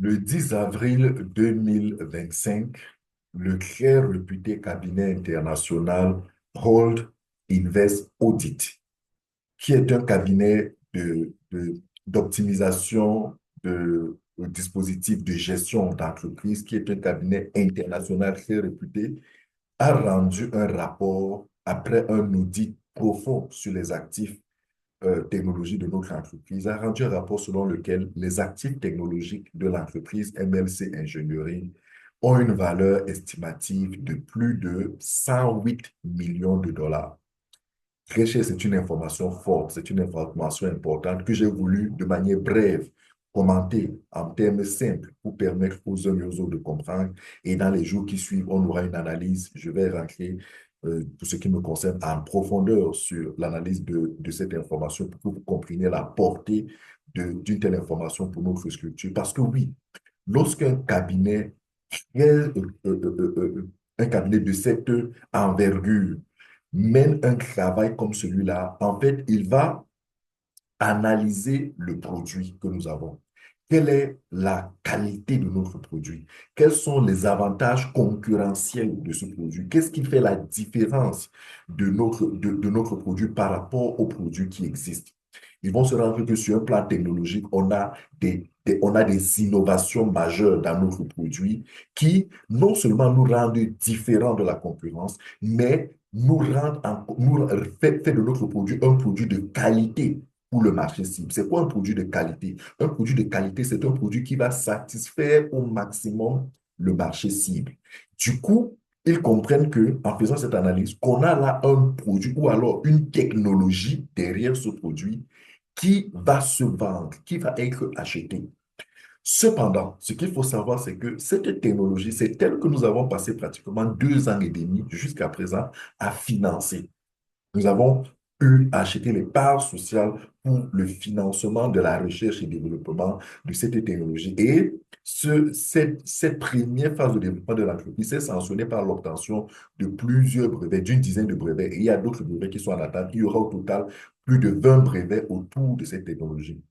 Le 10 avril 2025, le très réputé cabinet international Hold Invest Audit, qui est un cabinet d'optimisation de dispositifs de gestion d'entreprise, qui est un cabinet international très réputé, a rendu un rapport après un audit profond sur les actifs technologiques de notre entreprise, a rendu un rapport selon lequel les actifs technologiques de l'entreprise MLC Engineering ont une valeur estimative de plus de 108 millions de dollars. Très cher, c'est une information forte, c'est une information importante que j'ai voulu de manière brève commenter en termes simples pour permettre aux uns et aux autres de comprendre. Et dans les jours qui suivent, on aura une analyse. Je vais rentrer, pour ce qui me concerne, en profondeur sur l'analyse de cette information pour que vous compreniez la portée d'une telle information pour notre structure. Parce que oui, lorsqu'un cabinet, un cabinet de cette envergure mène un travail comme celui-là, en fait, il va analyser le produit que nous avons. Quelle est la qualité de notre produit? Quels sont les avantages concurrentiels de ce produit? Qu'est-ce qui fait la différence de notre produit par rapport aux produits qui existent? Ils vont se rendre compte que sur un plan technologique, on a des innovations majeures dans notre produit qui non seulement nous rendent différents de la concurrence, mais nous fait de notre produit un produit de qualité pour le marché cible. C'est quoi un produit de qualité? Un produit de qualité, c'est un produit qui va satisfaire au maximum le marché cible. Du coup, ils comprennent que, en faisant cette analyse, qu'on a là un produit ou alors une technologie derrière ce produit qui va se vendre, qui va être acheté. Cependant, ce qu'il faut savoir, c'est que cette technologie, c'est elle que nous avons passé pratiquement 2 ans et demi jusqu'à présent à financer. Nous avons eu à acheter les parts sociales pour le financement de la recherche et développement de cette technologie. Et cette première phase de développement de l'entreprise s'est sanctionnée par l'obtention de plusieurs brevets, d'une dizaine de brevets. Et il y a d'autres brevets qui sont en attente. Il y aura au total plus de 20 brevets autour de cette technologie.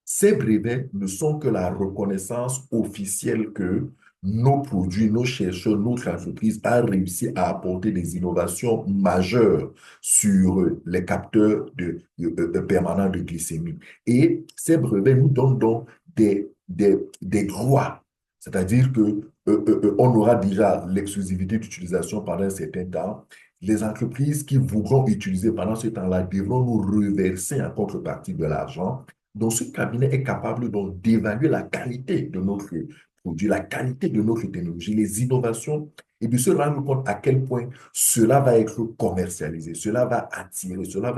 Ces brevets ne sont que la reconnaissance officielle que nos produits, nos chercheurs, notre entreprise a réussi à apporter des innovations majeures sur les capteurs permanents de glycémie. Et ces brevets nous donnent donc des droits, c'est-à-dire que on aura déjà l'exclusivité d'utilisation pendant un certain temps. Les entreprises qui voudront utiliser pendant ce temps-là devront nous reverser en contrepartie de l'argent. Donc, ce cabinet est capable donc d'évaluer la qualité de notre produit, la qualité de notre technologie, les innovations, et de se rendre compte à quel point cela va être commercialisé, cela va attirer, cela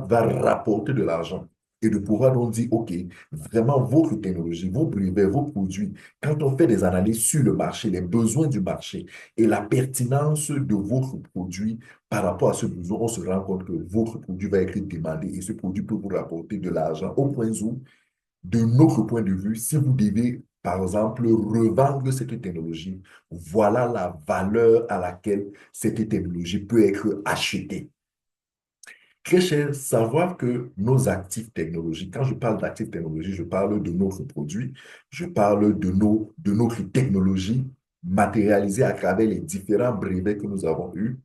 va rapporter de l'argent. Et de pouvoir donc dire, OK, vraiment, votre technologie, vos brevets, vos produits, quand on fait des analyses sur le marché, les besoins du marché et la pertinence de votre produit, par rapport à ce besoin, on se rend compte que votre produit va être demandé et ce produit peut vous rapporter de l'argent au point où, de notre point de vue, si vous devez, par exemple, revendre cette technologie, voilà la valeur à laquelle cette technologie peut être achetée. Très cher, savoir que nos actifs technologiques, quand je parle d'actifs technologiques, je parle de notre produit, je parle de notre technologie matérialisée à travers les différents brevets que nous avons eus.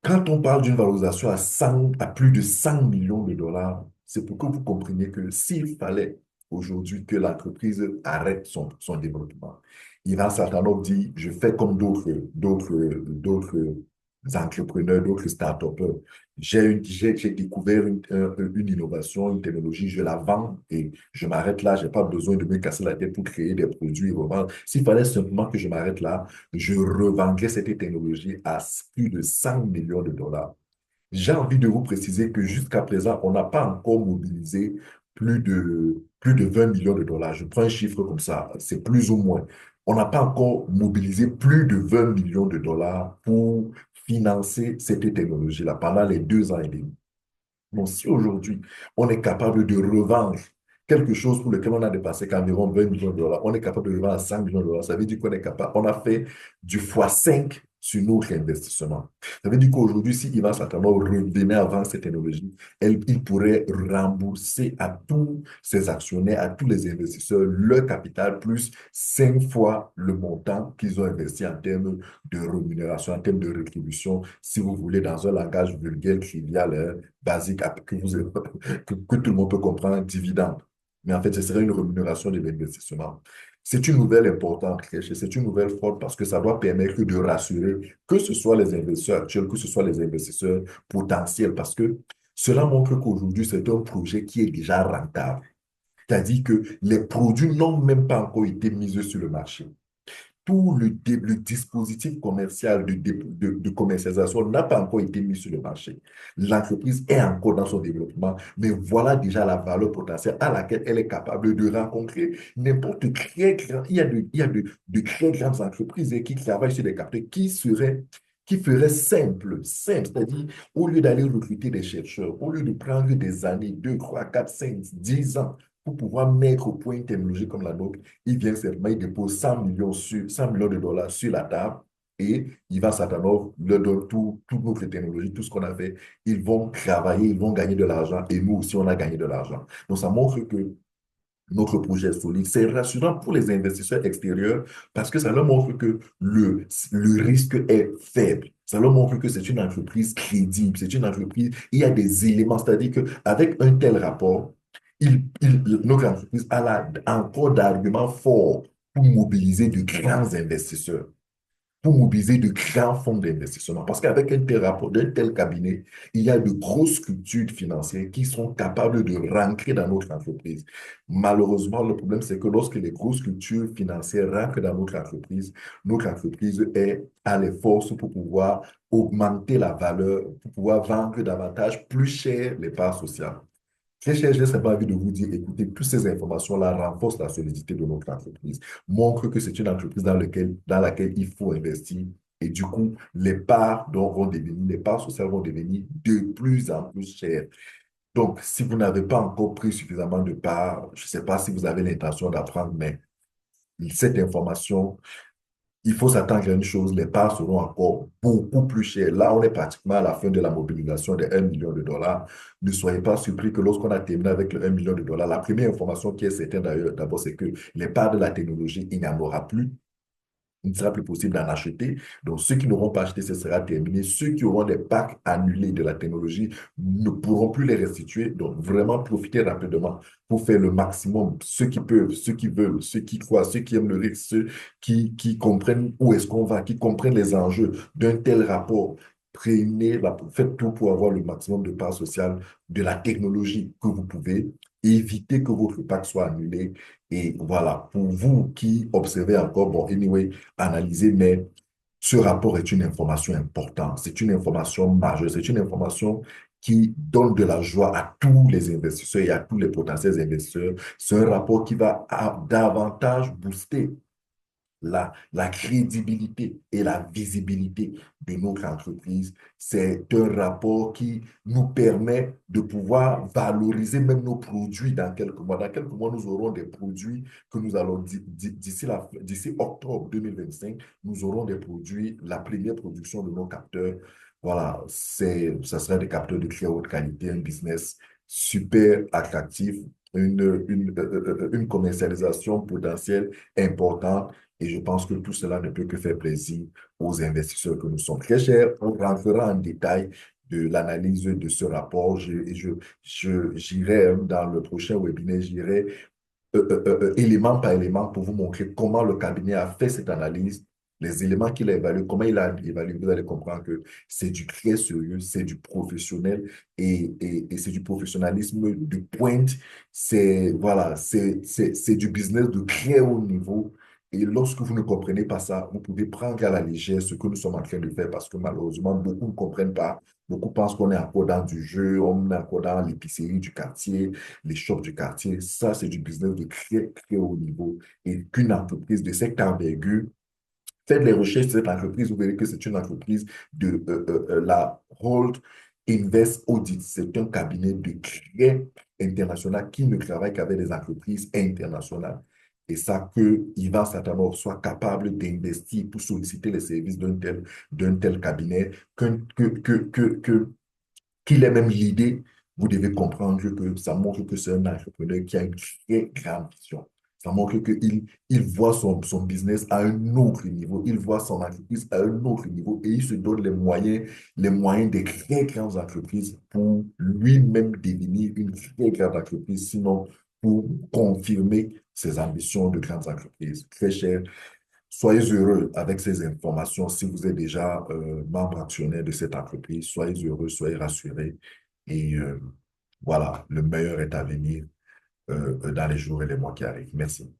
Quand on parle d'une valorisation à plus de 100 millions de dollars, c'est pour que vous compreniez que s'il fallait aujourd'hui que l'entreprise arrête son développement, il va certainement dire, je fais comme d'autres entrepreneurs, d'autres start-upers. J'ai découvert une innovation, une technologie, je la vends et je m'arrête là. Je n'ai pas besoin de me casser la tête pour créer des produits et revendre. S'il fallait simplement que je m'arrête là, je revendrai cette technologie à plus de 100 millions de dollars. J'ai envie de vous préciser que jusqu'à présent, on n'a pas encore mobilisé plus de 20 millions de dollars. Je prends un chiffre comme ça, c'est plus ou moins. On n'a pas encore mobilisé plus de 20 millions de dollars pour financer cette technologie-là pendant les 2 ans et demi. Donc, si aujourd'hui, on est capable de revendre quelque chose pour lequel on a dépassé qu'environ 20 millions de dollars, on est capable de le vendre à 100 millions de dollars, ça veut dire qu'on est capable, on a fait du x5 notre investissement. Ça veut dire qu'aujourd'hui, si Ivan Satanov revenait avant cette technologie, il pourrait rembourser à tous ses actionnaires, à tous les investisseurs, leur capital plus 5 fois le montant qu'ils ont investi en termes de rémunération, en termes de rétribution, si vous voulez, dans un langage vulgaire, trivial, basique, que tout le monde peut comprendre, dividende. Mais en fait, ce serait une rémunération de l'investissement. C'est une nouvelle importante, c'est une nouvelle forte parce que ça doit permettre de rassurer que ce soit les investisseurs actuels, que ce soit les investisseurs potentiels, parce que cela montre qu'aujourd'hui, c'est un projet qui est déjà rentable. C'est-à-dire que les produits n'ont même pas encore été mis sur le marché. Tout le dispositif commercial de commercialisation n'a pas encore été mis sur le marché. L'entreprise est encore dans son développement, mais voilà déjà la valeur potentielle à laquelle elle est capable de rencontrer n'importe quel grand. Il y a de très grandes entreprises qui travaillent sur des capteurs qui feraient simple, c'est-à-dire au lieu d'aller recruter des chercheurs, au lieu de prendre des années, 2, 3, 4, 5, 10 ans pour pouvoir mettre au point une technologie comme la nôtre, il vient seulement, il dépose 100 millions, 100 millions de dollars sur la table et Ivan Satanov leur donne toute notre technologie, tout ce qu'on a fait. Ils vont travailler, ils vont gagner de l'argent et nous aussi, on a gagné de l'argent. Donc, ça montre que notre projet est solide. C'est rassurant pour les investisseurs extérieurs parce que ça leur montre que le risque est faible. Ça leur montre que c'est une entreprise crédible, c'est une entreprise, il y a des éléments, c'est-à-dire qu'avec un tel rapport, notre entreprise a là encore d'arguments forts pour mobiliser de grands investisseurs, pour mobiliser de grands fonds d'investissement. Parce qu'avec un tel rapport, d'un tel cabinet, il y a de grosses structures financières qui sont capables de rentrer dans notre entreprise. Malheureusement, le problème, c'est que lorsque les grosses structures financières rentrent dans notre entreprise a les forces pour pouvoir augmenter la valeur, pour pouvoir vendre davantage, plus cher les parts sociales. Très cher, j'ai simplement envie de vous dire, écoutez, toutes ces informations-là renforcent la solidité de notre entreprise, montrent que c'est une entreprise dans laquelle il faut investir. Et du coup, les parts sociales vont devenir de plus en plus chères. Donc, si vous n'avez pas encore pris suffisamment de parts, je ne sais pas si vous avez l'intention d'apprendre, mais cette information il faut s'attendre à une chose, les parts seront encore beaucoup plus chères. Là, on est pratiquement à la fin de la mobilisation de 1 million de dollars. Ne soyez pas surpris que lorsqu'on a terminé avec le 1 million de dollars, la première information qui est certaine d'ailleurs, d'abord, c'est que les parts de la technologie, il n'y en aura plus. Il ne sera plus possible d'en acheter. Donc, ceux qui n'auront pas acheté, ce sera terminé. Ceux qui auront des packs annulés de la technologie ne pourront plus les restituer. Donc, vraiment, profitez rapidement pour faire le maximum. Ceux qui peuvent, ceux qui veulent, ceux qui croient, ceux qui aiment le risque, ceux qui comprennent où est-ce qu'on va, qui comprennent les enjeux d'un tel rapport. Faites tout pour avoir le maximum de parts sociales de la technologie que vous pouvez. Évitez que votre pack soit annulé. Et voilà, pour vous qui observez encore, bon, anyway, analyser, mais ce rapport est une information importante, c'est une information majeure, c'est une information qui donne de la joie à tous les investisseurs et à tous les potentiels investisseurs. C'est un rapport qui va davantage booster la crédibilité et la visibilité de notre entreprise. C'est un rapport qui nous permet de pouvoir valoriser même nos produits dans quelques mois. Dans quelques mois, nous aurons des produits que nous allons, d'ici octobre 2025, nous aurons des produits, la première production de nos capteurs. Voilà, ça sera des capteurs de très haute qualité, un business super attractif, une commercialisation potentielle importante et je pense que tout cela ne peut que faire plaisir aux investisseurs que nous sommes. Très chers, on rentrera en détail de l'analyse de ce rapport. J'irai dans le prochain webinaire, j'irai élément par élément pour vous montrer comment le cabinet a fait cette analyse, les éléments qu'il a évalués, comment il a évalué. Vous allez comprendre que c'est du très sérieux, c'est du professionnel et c'est du professionnalisme de pointe. Voilà, c'est du business de très haut niveau. Et lorsque vous ne comprenez pas ça, vous pouvez prendre à la légère ce que nous sommes en train de faire parce que malheureusement, beaucoup ne comprennent pas. Beaucoup pensent qu'on est encore dans du jeu, on est encore dans l'épicerie du quartier, les shops du quartier. Ça, c'est du business de très, très haut niveau. Et qu'une entreprise de cette envergure, faites les recherches de cette entreprise, vous verrez que c'est une entreprise de la Hold Invest Audit. C'est un cabinet de très international qui ne travaille qu'avec des entreprises internationales. et ça, qu'il va certainement soit capable d'investir pour solliciter les services d'un tel cabinet, qu'il ait même l'idée, vous devez comprendre que ça montre que c'est un entrepreneur qui a une très grande vision. Ça montre qu'il voit son business à un autre niveau, il voit son entreprise à un autre niveau et il se donne les moyens des très grandes entreprises pour lui-même devenir une très grande entreprise, sinon pour confirmer ses ambitions de grandes entreprises. Très cher, soyez heureux avec ces informations. Si vous êtes déjà membre actionnaire de cette entreprise, soyez heureux, soyez rassurés. Et voilà, le meilleur est à venir dans les jours et les mois qui arrivent. Merci.